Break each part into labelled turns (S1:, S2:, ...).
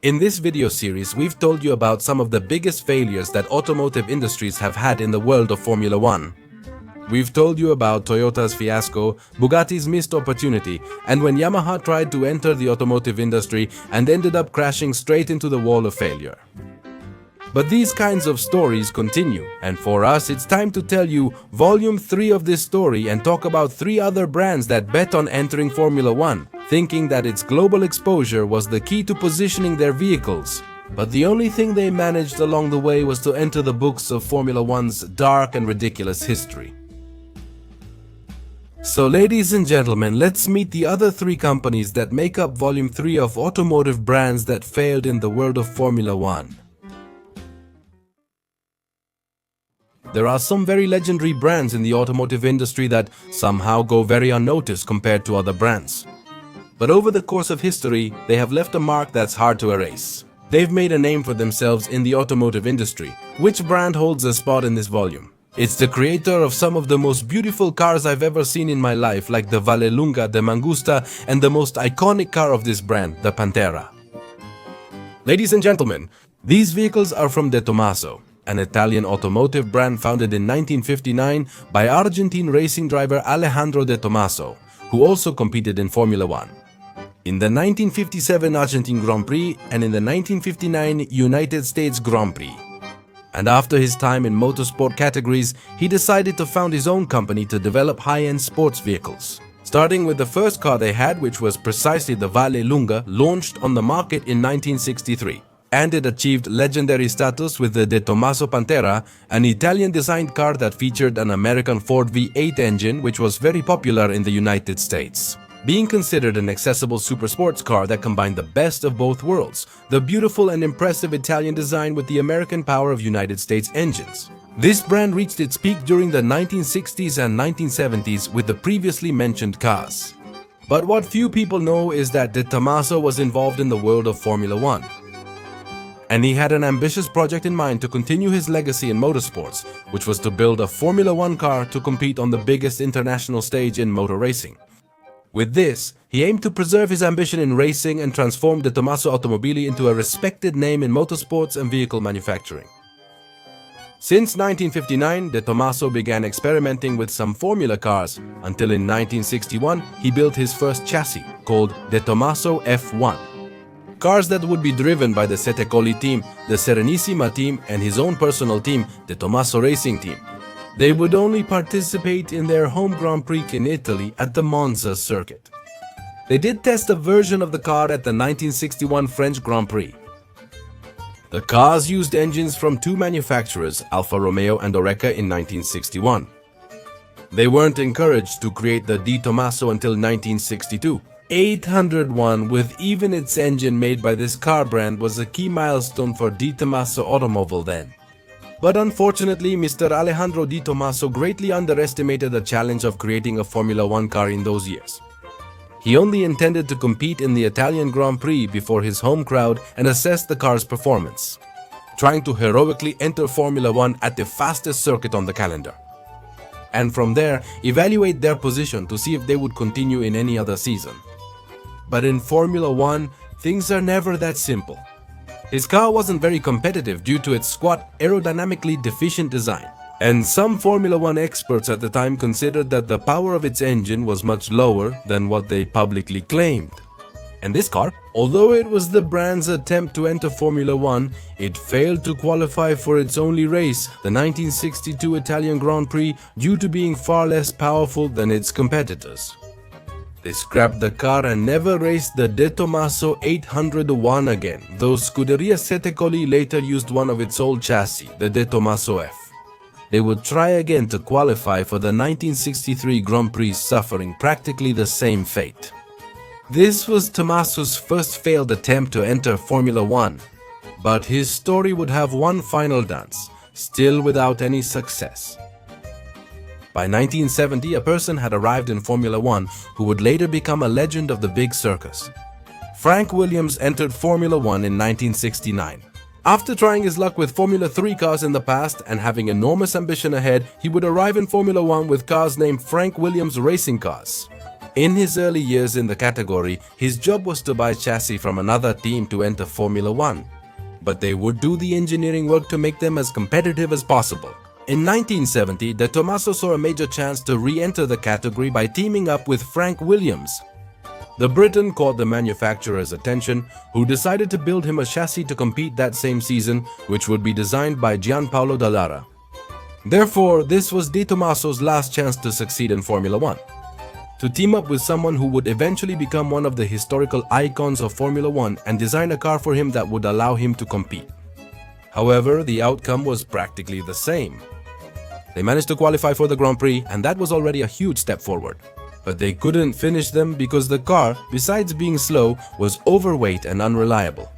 S1: In this video series, we've told you about some of the biggest failures that automotive industries have had in the world of Formula One. We've told you about Toyota's Fiasco, Bugatti's missed opportunity, and when Yamaha tried to enter the automotive industry and ended up crashing straight into the wall of failure. But these kinds of stories continue, and for us it's time to tell you volume 3 of this story and talk about 3 other brands that bet on entering Formula One, thinking that its global exposure was the key to positioning their vehicles. But the only thing they managed along the way was to enter the books of Formula One's dark and ridiculous history. So ladies and gentlemen, let's meet the other 3 companies that make up volume 3 of automotive brands that failed in the world of Formula One. There are some very legendary brands in the automotive industry that somehow go very unnoticed compared to other brands. But over the course of history, they have left a mark that's hard to erase. They've made a name for themselves in the automotive industry. Which brand holds a spot in this volume? It's the creator of some of the most beautiful cars I've ever seen in my life, like the Vallelunga, the Mangusta, and the most iconic car of this brand, the Pantera. Ladies and gentlemen, these vehicles are from the Tomaso, an Italian automotive brand founded in 1959 by Argentine racing driver Alejandro de Tomaso, who also competed in Formula One. In the 1957 Argentine Grand Prix and in the 1959 United States Grand Prix. And after his time in motorsport categories, he decided to found his own company to develop high-end sports vehicles. Starting with the first car they had, which was precisely the Vallelunga, launched on the market in 1963. And it achieved legendary status with the De Tomaso Pantera, an Italian-designed car that featured an American Ford V8 engine which was very popular in the United States. Being considered an accessible supersports car that combined the best of both worlds, the beautiful and impressive Italian design with the American power of United States engines. This brand reached its peak during the 1960s and 1970s with the previously mentioned cars. But what few people know is that De Tomaso was involved in the world of Formula One. And he had an ambitious project in mind to continue his legacy in motorsports, which was to build a Formula One car to compete on the biggest international stage in motor racing. With this, he aimed to preserve his ambition in racing and transform the Tomaso Automobili into a respected name in motorsports and vehicle manufacturing. Since 1959, De Tomaso began experimenting with some Formula cars, until in 1961 he built his first chassis, called De Tomaso F1. Cars that would be driven by the Sette Colli team, the Serenissima team, and his own personal team, the Tomaso Racing Team. They would only participate in their home Grand Prix in Italy at the Monza circuit. They did test a version of the car at the 1961 French Grand Prix. The cars used engines from 2 manufacturers, Alfa Romeo and Oreca, in 1961. They weren't encouraged to create the De Tomaso until 1962. 801 with even its engine made by this car brand was a key milestone for De Tomaso Automobile then. But unfortunately, Mr. Alejandro De Tomaso greatly underestimated the challenge of creating a Formula One car in those years. He only intended to compete in the Italian Grand Prix before his home crowd and assess the car's performance, trying to heroically enter Formula One at the fastest circuit on the calendar. And from there, evaluate their position to see if they would continue in any other season. But in Formula One, things are never that simple. His car wasn't very competitive due to its squat, aerodynamically deficient design. And some Formula One experts at the time considered that the power of its engine was much lower than what they publicly claimed. And this car, although it was the brand's attempt to enter Formula One, it failed to qualify for its only race, the 1962 Italian Grand Prix, due to being far less powerful than its competitors. They scrapped the car and never raced the De Tomaso 801 again, though Scuderia Sette Colli later used one of its old chassis, the De Tomaso F. They would try again to qualify for the 1963 Grand Prix, suffering practically the same fate. This was Tomaso's first failed attempt to enter Formula One, but his story would have one final dance, still without any success. By 1970, a person had arrived in Formula One who would later become a legend of the big circus. Frank Williams entered Formula One in 1969. After trying his luck with Formula 3 cars in the past and having enormous ambition ahead, he would arrive in Formula One with cars named Frank Williams Racing Cars. In his early years in the category, his job was to buy chassis from another team to enter Formula One, but they would do the engineering work to make them as competitive as possible. In 1970, the Tomaso saw a major chance to re-enter the category by teaming up with Frank Williams. The Briton caught the manufacturer's attention, who decided to build him a chassis to compete that same season, which would be designed by Gianpaolo Dallara. Therefore, this was De Tomaso's last chance to succeed in Formula One, to team up with someone who would eventually become one of the historical icons of Formula One and design a car for him that would allow him to compete. However, the outcome was practically the same. They managed to qualify for the Grand Prix, and that was already a huge step forward. But they couldn't finish them because the car, besides being slow, was overweight and unreliable.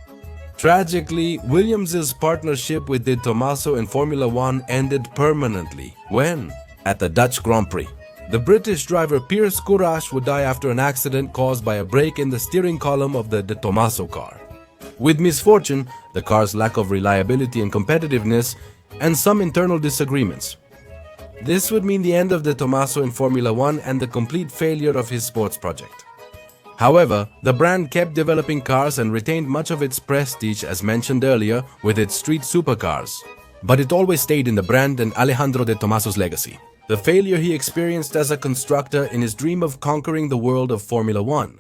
S1: Tragically, Williams' partnership with De Tomaso in Formula One ended permanently. When? At the Dutch Grand Prix. The British driver Piers Courage would die after an accident caused by a break in the steering column of the De Tomaso car. With misfortune, the car's lack of reliability and competitiveness, and some internal disagreements. This would mean the end of De Tomaso in Formula One and the complete failure of his sports project. However, the brand kept developing cars and retained much of its prestige as mentioned earlier with its street supercars. But it always stayed in the brand and Alejandro De Tomaso's legacy. The failure he experienced as a constructor in his dream of conquering the world of Formula One.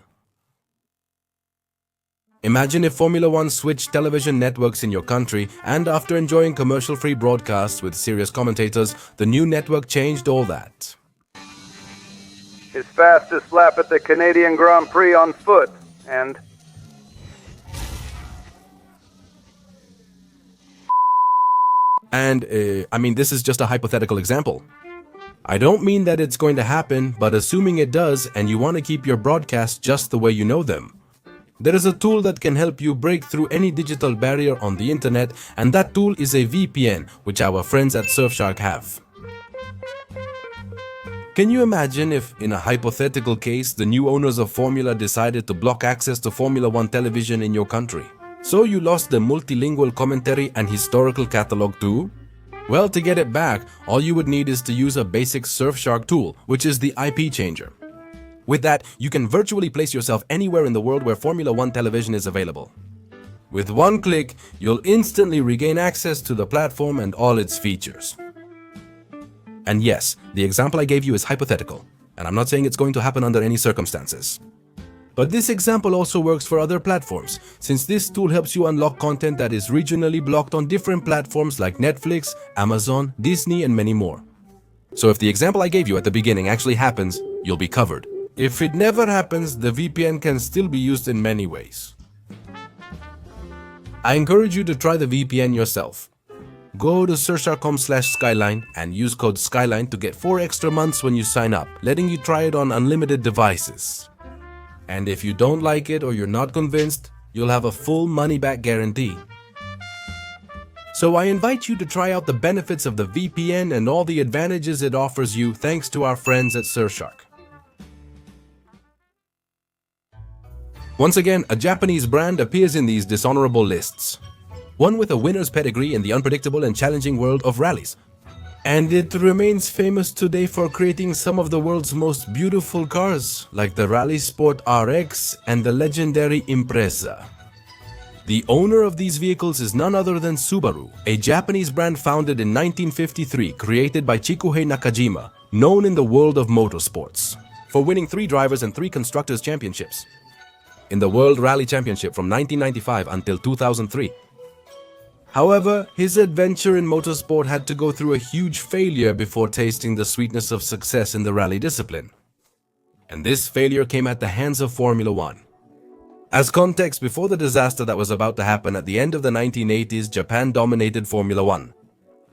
S1: Imagine if Formula One switched television networks in your country, and after enjoying commercial-free broadcasts with serious commentators, the new network changed all that.
S2: His fastest lap at the Canadian Grand Prix on foot, and...
S1: this is just a hypothetical example. I don't mean that it's going to happen, but assuming it does and you want to keep your broadcasts just the way you know them, there is a tool that can help you break through any digital barrier on the internet, and that tool is a VPN, which our friends at Surfshark have. Can you imagine if, in a hypothetical case, the new owners of Formula decided to block access to Formula One television in your country? So you lost the multilingual commentary and historical catalog too? Well, to get it back, all you would need is to use a basic Surfshark tool, which is the IP changer. With that, you can virtually place yourself anywhere in the world where Formula One television is available. With one click, you'll instantly regain access to the platform and all its features. And yes, the example I gave you is hypothetical, and I'm not saying it's going to happen under any circumstances. But this example also works for other platforms, since this tool helps you unlock content that is regionally blocked on different platforms like Netflix, Amazon, Disney, and many more. So if the example I gave you at the beginning actually happens, you'll be covered. If it never happens, the VPN can still be used in many ways. I encourage you to try the VPN yourself. Go to surfshark.com/skyline and use code SKYLINE to get 4 extra months when you sign up, letting you try it on unlimited devices. And if you don't like it or you're not convinced, you'll have a full money-back guarantee. So I invite you to try out the benefits of the VPN and all the advantages it offers you thanks to our friends at Surfshark. Once again, a Japanese brand appears in these dishonorable lists. One with a winner's pedigree in the unpredictable and challenging world of rallies. And it remains famous today for creating some of the world's most beautiful cars, like the Rally Sport RX and the legendary Impreza. The owner of these vehicles is none other than Subaru, a Japanese brand founded in 1953, created by Chikuhei Nakajima, known in the world of motorsports, for winning 3 drivers and 3 constructors championships in the World Rally Championship from 1995 until 2003. However, his adventure in motorsport had to go through a huge failure before tasting the sweetness of success in the rally discipline. And this failure came at the hands of Formula One. As context, before the disaster that was about to happen at the end of the 1980s, Japan dominated Formula One,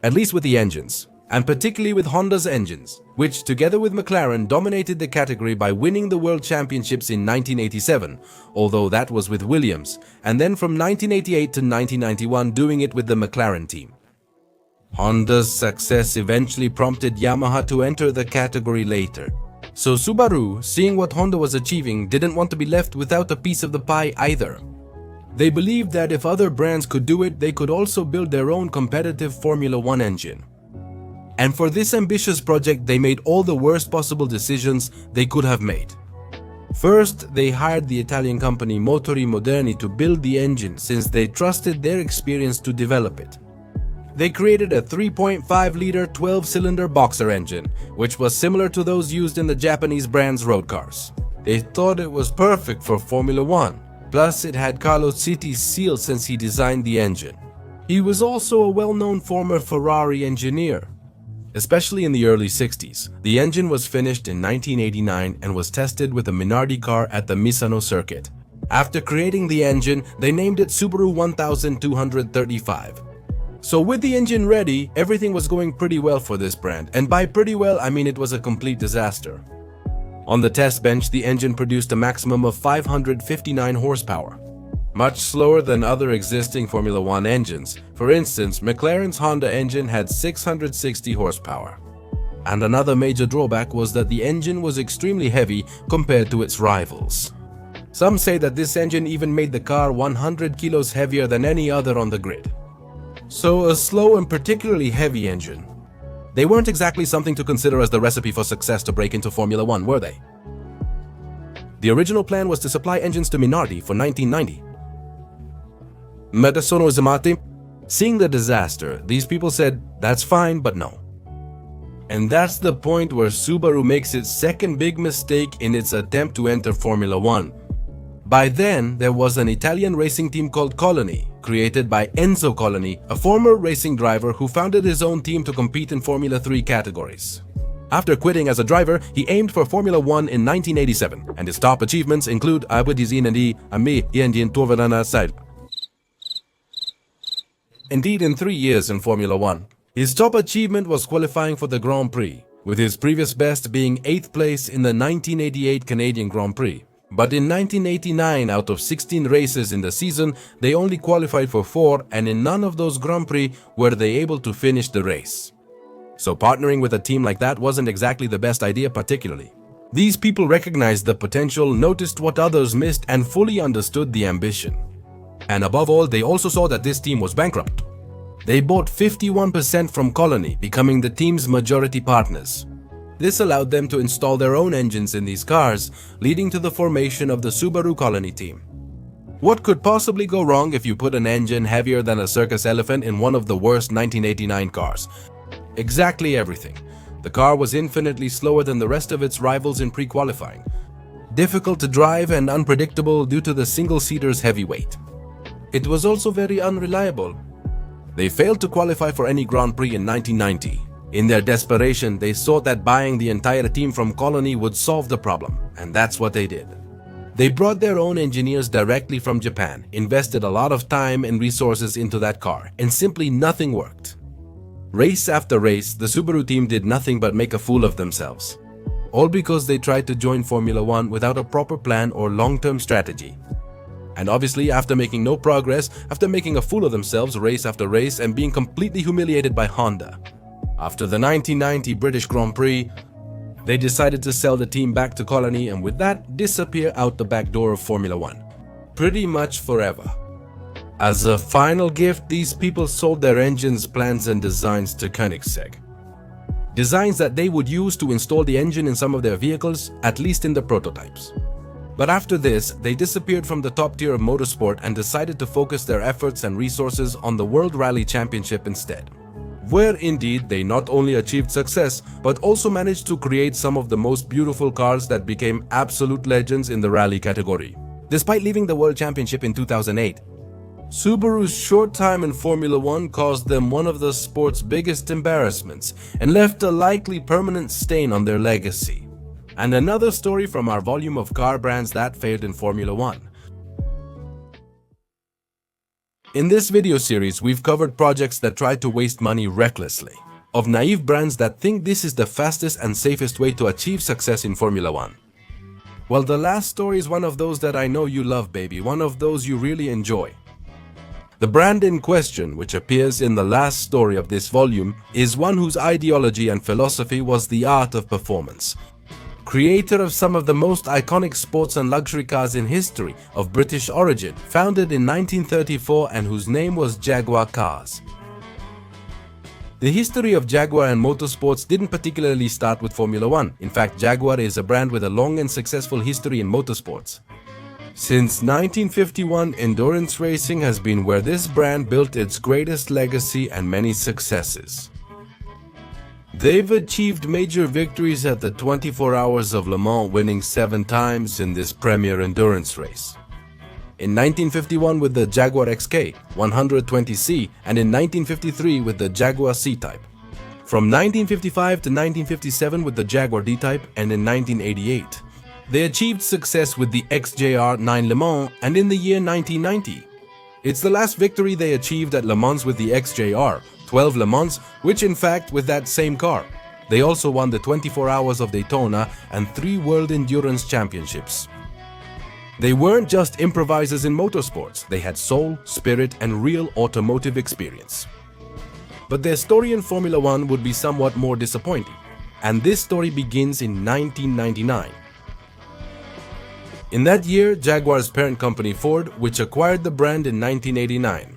S1: at least with the engines, and particularly with Honda's engines, which together with McLaren dominated the category by winning the World Championships in 1987, although that was with Williams, and then from 1988 to 1991 doing it with the McLaren team. Honda's success eventually prompted Yamaha to enter the category later. So Subaru, seeing what Honda was achieving, didn't want to be left without a piece of the pie either. They believed that if other brands could do it, they could also build their own competitive Formula One engine. And for this ambitious project, they made all the worst possible decisions they could have made. First, they hired the Italian company Motori Moderni to build the engine since they trusted their experience to develop it. They created a 3.5-liter 12-cylinder boxer engine, which was similar to those used in the Japanese brand's road cars. They thought it was perfect for Formula One, plus it had Carlo Citti's seal since he designed the engine. He was also a well-known former Ferrari engineer. Especially in the early 60s, the engine was finished in 1989 and was tested with a Minardi car at the Misano circuit. After creating the engine, they named it Subaru 1235. So with the engine ready, everything was going pretty well for this brand, and by pretty well I mean it was a complete disaster. On the test bench, the engine produced a maximum of 559 horsepower. Much slower than other existing Formula One engines. For instance, McLaren's Honda engine had 660 horsepower. And another major drawback was that the engine was extremely heavy compared to its rivals. Some say that this engine even made the car 100 kilos heavier than any other on the grid. So a slow and particularly heavy engine. They weren't exactly something to consider as the recipe for success to break into Formula One, were they? The original plan was to supply engines to Minardi for 1990. Sono esimati. Seeing the disaster, these people said, that's fine, but no. And that's the point where Subaru makes its second big mistake in its attempt to enter Formula One. By then, there was an Italian racing team called Colony, created by Enzo Colony, a former racing driver who founded his own team to compete in Formula 3 categories. After quitting as a driver, he aimed for Formula 1 in 1987, and his top achievements include Indeed, in 3 years in Formula 1. His top achievement was qualifying for the Grand Prix, with his previous best being 8th place in the 1988 Canadian Grand Prix. But in 1989, out of 16 races in the season, they only qualified for 4, and in none of those Grand Prix were they able to finish the race. So partnering with a team like that wasn't exactly the best idea particularly. These people recognized the potential, noticed what others missed, and fully understood the ambition. And above all, they also saw that this team was bankrupt. They bought 51% from Colony, becoming the team's majority partners. This allowed them to install their own engines in these cars, leading to the formation of the Subaru Colony team. What could possibly go wrong if you put an engine heavier than a circus elephant in one of the worst 1989 cars? Exactly everything. The car was infinitely slower than the rest of its rivals in pre-qualifying. Difficult to drive and unpredictable due to the single-seater's heavy weight. It was also very unreliable. They failed to qualify for any Grand Prix in 1990. In their desperation, they thought that buying the entire team from Colony would solve the problem, and that's what they did. They brought their own engineers directly from Japan, invested a lot of time and resources into that car, and simply nothing worked. Race after race, the Subaru team did nothing but make a fool of themselves. All because they tried to join Formula One without a proper plan or long-term strategy. And obviously, after making no progress, after making a fool of themselves race after race and being completely humiliated by Honda. After the 1990 British Grand Prix, they decided to sell the team back to Colony and with that, disappear out the back door of Formula One. Pretty much forever. As a final gift, these people sold their engines, plans and designs to Koenigsegg. Designs that they would use to install the engine in some of their vehicles, at least in the prototypes. But after this, they disappeared from the top tier of motorsport and decided to focus their efforts and resources on the World Rally Championship instead. Where indeed they not only achieved success, but also managed to create some of the most beautiful cars that became absolute legends in the rally category. Despite leaving the World Championship in 2008, Subaru's short time in Formula One caused them one of the sport's biggest embarrassments and left a likely permanent stain on their legacy. And another story from our volume of car brands that failed in Formula One. In this video series, we've covered projects that try to waste money recklessly, of naive brands that think this is the fastest and safest way to achieve success in Formula One. Well, the last story is one of those that I know you love, baby, one of those you really enjoy. The brand in question, which appears in the last story of this volume, is one whose ideology and philosophy was the art of performance. Creator of some of the most iconic sports and luxury cars in history, of British origin, founded in 1934 and whose name was Jaguar Cars. The history of Jaguar and motorsports didn't particularly start with Formula One. In fact, Jaguar is a brand with a long and successful history in motorsports. Since 1951, endurance racing has been where this brand built its greatest legacy and many successes. They've achieved major victories at the 24 Hours of Le Mans, winning 7 times in this premier endurance race. In 1951 with the Jaguar XK 120C and in 1953 with the Jaguar C-Type. From 1955 to 1957 with the Jaguar D-Type and in 1988. They achieved success with the XJR 9 Le Mans and in the year 1990. It's the last victory they achieved at Le Mans with the XJR, 12 Le Mans, which in fact with that same car. They also won the 24 Hours of Daytona and 3 World Endurance Championships. They weren't just improvisers in motorsports, they had soul, spirit, and real automotive experience. But their story in Formula One would be somewhat more disappointing, and this story begins in 1999. In that year, Jaguar's parent company Ford, which acquired the brand in 1989.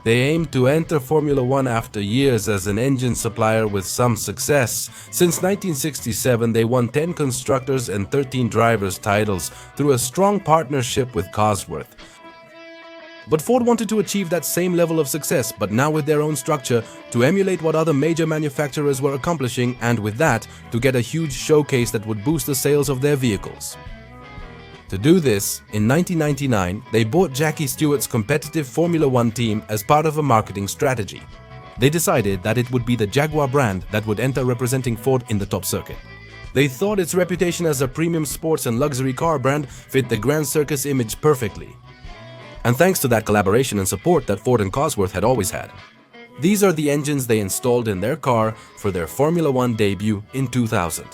S1: They aimed to enter Formula One after years as an engine supplier with some success. Since 1967, they won 10 constructors and 13 drivers titles through a strong partnership with Cosworth. But Ford wanted to achieve that same level of success, but now with their own structure, to emulate what other major manufacturers were accomplishing, and with that, to get a huge showcase that would boost the sales of their vehicles. To do this, in 1999, they bought Jackie Stewart's competitive Formula One team as part of a marketing strategy. They decided that it would be the Jaguar brand that would enter representing Ford in the top circuit. They thought its reputation as a premium sports and luxury car brand fit the Grand Circus image perfectly. And thanks to that collaboration and support that Ford and Cosworth had always had. These are the engines they installed in their car for their Formula One debut in 2000.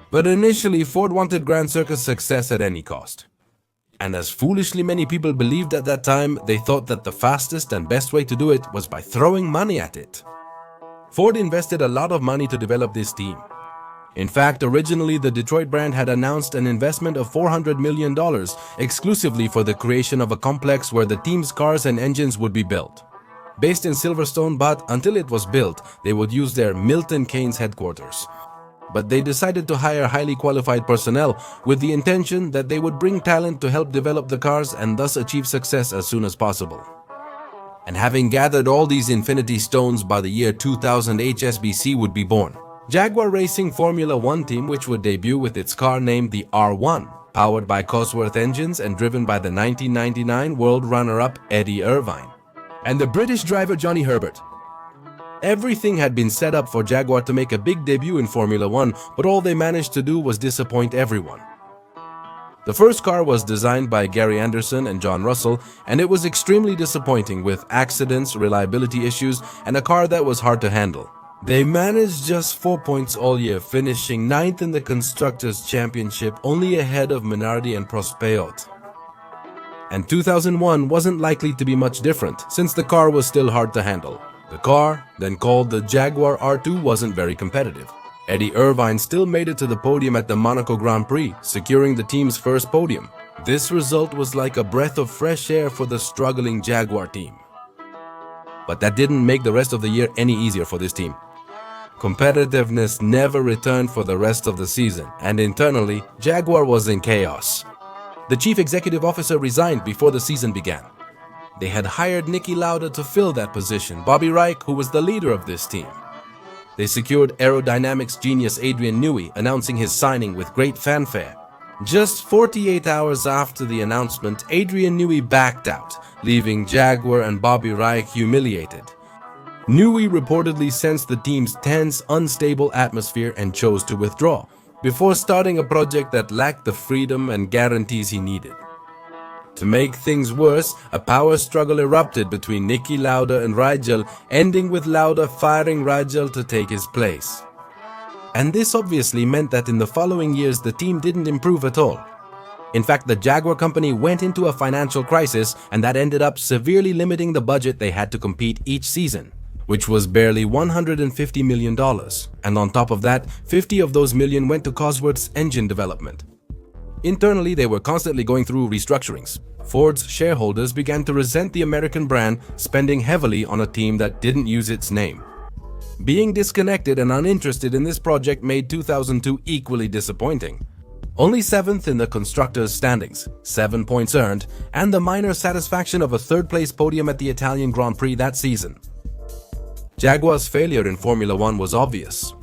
S1: But initially, Ford wanted Grand Circus success at any cost. And as foolishly many people believed at that time, they thought that the fastest and best way to do it was by throwing money at it. Ford invested a lot of money to develop this team. In fact, originally the Detroit brand had announced an investment of $400 million exclusively for the creation of a complex where the team's cars and engines would be built. Based in Silverstone, but until it was built, they would use their Milton Keynes headquarters. But they decided to hire highly qualified personnel with the intention that they would bring talent to help develop the cars and thus achieve success as soon as possible. And having gathered all these infinity stones, by the year 2000 HSBC would be born. Jaguar Racing Formula One team, which would debut with its car named the R1, powered by Cosworth engines and driven by the 1999 world runner-up Eddie Irvine and the British driver Johnny Herbert. Everything had been set up for Jaguar to make a big debut in Formula One, but all they managed to do was disappoint everyone. The first car was designed by Gary Anderson and John Russell, and it was extremely disappointing with accidents, reliability issues, and a car that was hard to handle. They managed just 4 points all year, finishing 9th in the Constructors' Championship, only ahead of Minardi and Prospeyot. And 2001 wasn't likely to be much different, since the car was still hard to handle. The car, then called the Jaguar R2, wasn't very competitive. Eddie Irvine still made it to the podium at the Monaco Grand Prix, securing the team's first podium. This result was like a breath of fresh air for the struggling Jaguar team. But that didn't make the rest of the year any easier for this team. Competitiveness never returned for the rest of the season, and internally, Jaguar was in chaos. The chief executive officer resigned before the season began. They had hired Niki Lauda to fill that position, Bobby Reich, who was the leader of this team. They secured aerodynamics genius Adrian Newey, announcing his signing with great fanfare. Just 48 hours after the announcement, Adrian Newey backed out, leaving Jaguar and Bobby Reich humiliated. Newey reportedly sensed the team's tense, unstable atmosphere and chose to withdraw, before starting a project that lacked the freedom and guarantees he needed. To make things worse, a power struggle erupted between Niki Lauda and Rigel, ending with Lauda firing Rigel to take his place. And this obviously meant that in the following years the team didn't improve at all. In fact, the Jaguar company went into a financial crisis, and that ended up severely limiting the budget they had to compete each season, which was barely $150 million. And on top of that, 50 of those million went to Cosworth's engine development. Internally, they were constantly going through restructurings. Ford's shareholders began to resent the American brand, spending heavily on a team that didn't use its name. Being disconnected and uninterested in this project made 2002 equally disappointing. Only 7th in the constructors' standings, 7 points earned, and the minor satisfaction of a third-place podium at the Italian Grand Prix that season. Jaguar's failure in Formula One was obvious.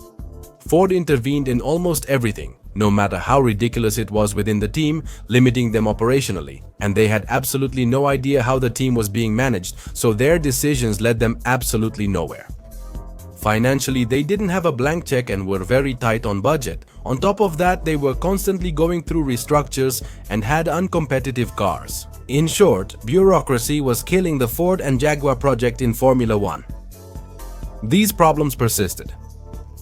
S1: Ford intervened in almost everything, no matter how ridiculous it was within the team, limiting them operationally, and they had absolutely no idea how the team was being managed, so their decisions led them absolutely nowhere. Financially, they didn't have a blank check and were very tight on budget. On top of that, they were constantly going through restructures and had uncompetitive cars. In short, bureaucracy was killing the Ford and Jaguar project in Formula One. These problems persisted.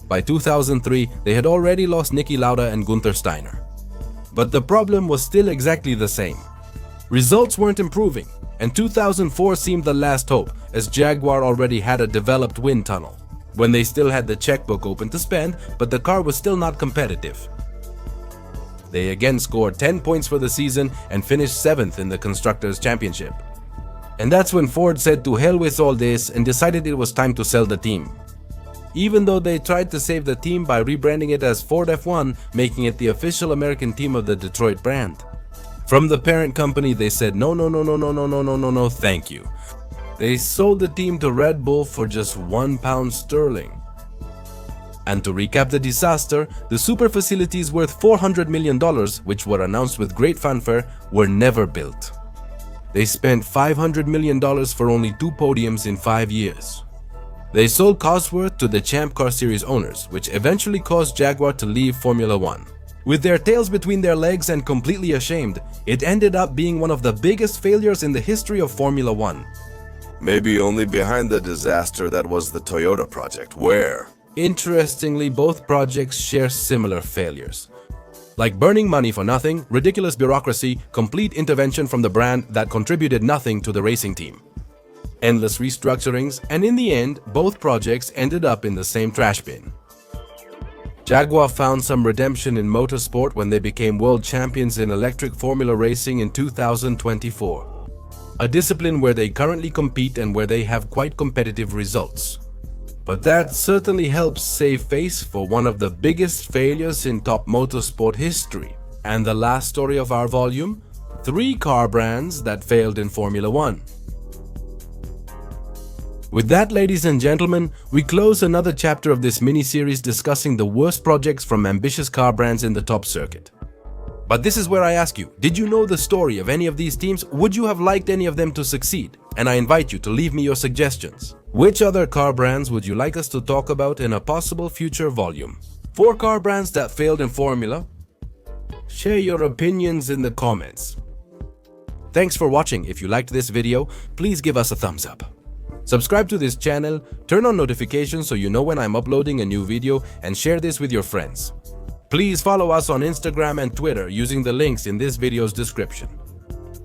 S1: By 2003, they had already lost Niki Lauda and Gunther Steiner. But the problem was still exactly the same. Results weren't improving, and 2004 seemed the last hope, as Jaguar already had a developed wind tunnel, when they still had the checkbook open to spend, but the car was still not competitive. They again scored 10 points for the season and finished 7th in the Constructors' Championship. And that's when Ford said to hell with all this and decided it was time to sell the team. Even though they tried to save the team by rebranding it as Ford F1, making it the official American team of the Detroit brand. From the parent company, they said no, thank you. They sold the team to Red Bull for just £1 sterling. And to recap the disaster, the super facilities worth $400 million, which were announced with great fanfare, were never built. They spent $500 million for only 2 podiums in 5 years. They sold Cosworth to the Champ Car Series owners, which eventually caused Jaguar to leave Formula One. With their tails between their legs and completely ashamed, it ended up being one of the biggest failures in the history of Formula One.
S3: Maybe only behind the disaster that was the Toyota project, where?
S1: Interestingly, both projects share similar failures. Like burning money for nothing, ridiculous bureaucracy, complete intervention from the brand that contributed nothing to the racing team. Endless restructurings, and in the end, both projects ended up in the same trash bin. Jaguar found some redemption in motorsport when they became world champions in electric formula racing in 2024. A discipline where they currently compete and where they have quite competitive results. But that certainly helps save face for one of the biggest failures in top motorsport history. And the last story of our volume, 3 car brands that failed in Formula One. With that, ladies and gentlemen, we close another chapter of this mini-series discussing the worst projects from ambitious car brands in the top circuit. But this is where I ask you, did you know the story of any of these teams? Would you have liked any of them to succeed? And I invite you to leave me your suggestions. Which other car brands would you like us to talk about in a possible future volume? 4 car brands that failed in Formula? Share your opinions in the comments. Thanks for watching. If you liked this video, please give us a thumbs up. Subscribe to this channel, turn on notifications so you know when I'm uploading a new video, and share this with your friends. Please follow us on Instagram and Twitter using the links in this video's description.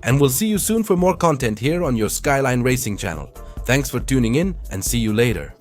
S1: And we'll see you soon for more content here on your Skyline Racing channel. Thanks for tuning in and see you later.